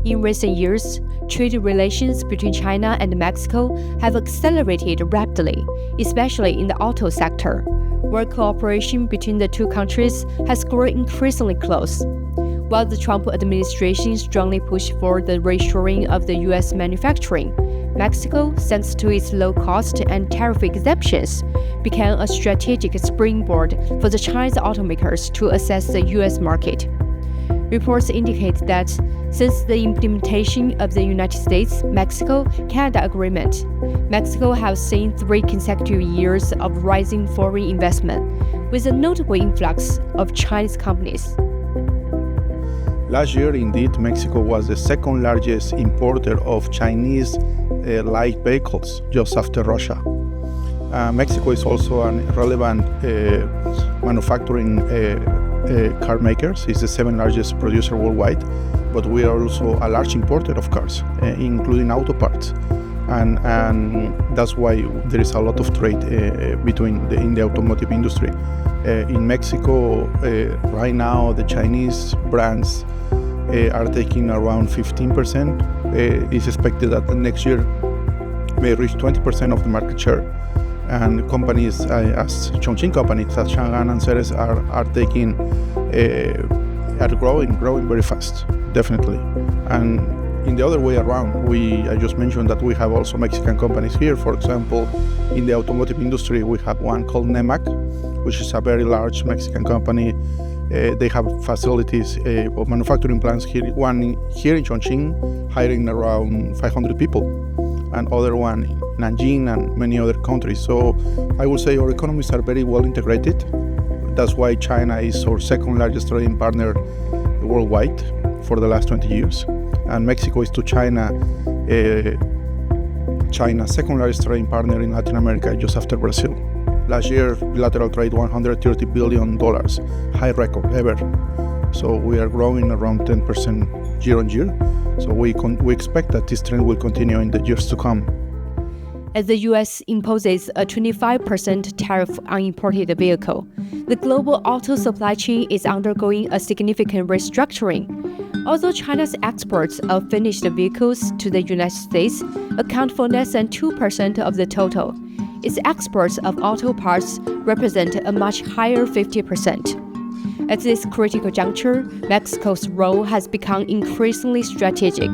In recent years, trade relations between China and Mexico have accelerated rapidly, especially in the auto sector, where cooperation between the two countries has grown increasingly close. While the Trump administration strongly pushed for the reshoring of the U.S. manufacturing, Mexico, thanks to its low cost and tariff exemptions, became a strategic springboard for the Chinese automakers to access the U.S. market. Reports indicate that since the implementation of the United States-Mexico-Canada Agreement, Mexico has seen 3 consecutive years of rising foreign investment, with a notable influx of Chinese companies. Last year, indeed, Mexico was the second largest importer of Chinese light vehicles, just after Russia. Mexico is also a relevant manufacturing car makers. It's the 7th largest producer worldwide, but we are also a large importer of cars, including auto parts. And that's why there is a lot of trade in the automotive industry. In Mexico, right now, the Chinese brands are taking around 15%. It's expected that the next year may reach 20% of the market share. And companies as Chongqing companies, as Shanghai and Ceres are growing very fast, definitely. And in the other way around, I just mentioned that we have also Mexican companies here. For example, in the automotive industry, we have one called Nemac, which is a very large Mexican company. They have facilities or manufacturing plants here. One here in Chongqing, hiring around 500 people, and other one in Nanjing and many other countries. So I would say our economies are very well integrated. That's why China is our second largest trading partner worldwide for the last 20 years. And Mexico is to China's second largest trading partner in Latin America, just after Brazil. Last year, bilateral trade $130 billion, high record ever. So we are growing around 10% year on year. So we expect that this trend will continue in the years to come. As the U.S. imposes a 25% tariff on imported vehicles, the global auto supply chain is undergoing a significant restructuring. Although China's exports of finished vehicles to the United States account for less than 2% of the total, its exports of auto parts represent a much higher 50%. At this critical juncture, Mexico's role has become increasingly strategic.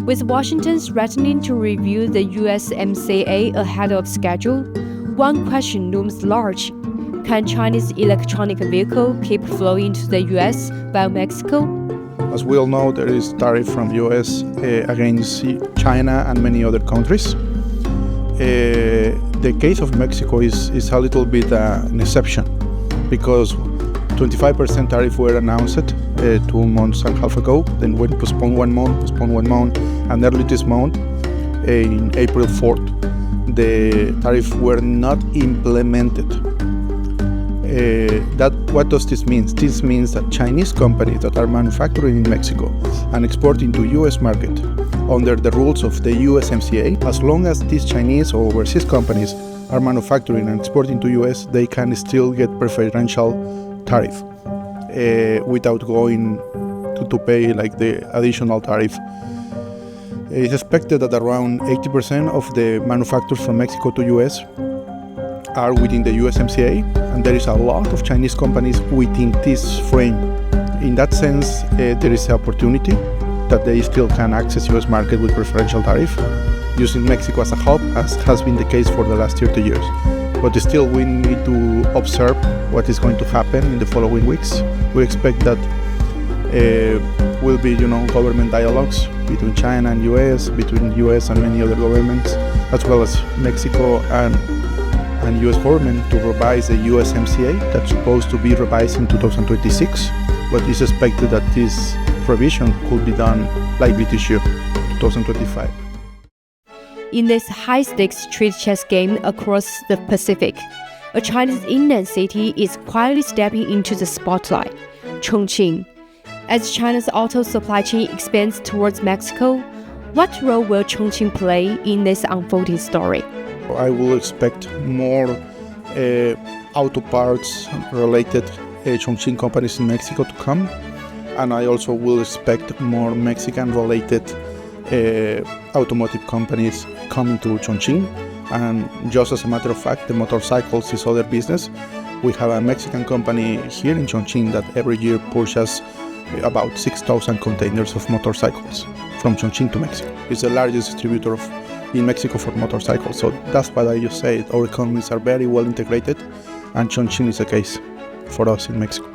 With Washington threatening to review the USMCA ahead of schedule, one question looms large. Can Chinese electronic vehicles keep flowing to the US via Mexico? As we all know, there is tariff from US against China and many other countries. The case of Mexico is a little bit an exception, because 25% tariff were announced 2 months and a half ago, then went postponed one month, and early this month, in April 4th, the tariff were not implemented. What does this mean? This means that Chinese companies that are manufacturing in Mexico and exporting to US market under the rules of the USMCA, as long as these Chinese or overseas companies are manufacturing and exporting to US, they can still get preferential tariff without going to pay like the additional tariff. It's expected that around 80% of the manufacturers from Mexico to US are within the USMCA, and there is a lot of Chinese companies within this frame. In that sense, there is an opportunity that they still can access US market with preferential tariff, using Mexico as a hub, as has been the case for the last 30 years. But still, we need to observe what is going to happen in the following weeks. We expect that will be, government dialogues between China and US, between US and many other governments, as well as Mexico and US government to revise the USMCA that's supposed to be revised in 2026, but it's expected that this revision could be done likely this year, 2025. In this high-stakes trade chess game across the Pacific, a Chinese inland city is quietly stepping into the spotlight, Chongqing. As China's auto supply chain expands towards Mexico, what role will Chongqing play in this unfolding story? I will expect more auto parts related Chongqing companies in Mexico to come. And I also will expect more Mexican-related automotive companies coming to Chongqing. And just as a matter of fact, the motorcycles is other business. We have a Mexican company here in Chongqing that every year pushes about 6,000 containers of motorcycles from Chongqing to Mexico. It's the largest distributor in Mexico for motorcycles. So that's why I just say our economies are very well integrated, and Chongqing is a case for us in Mexico.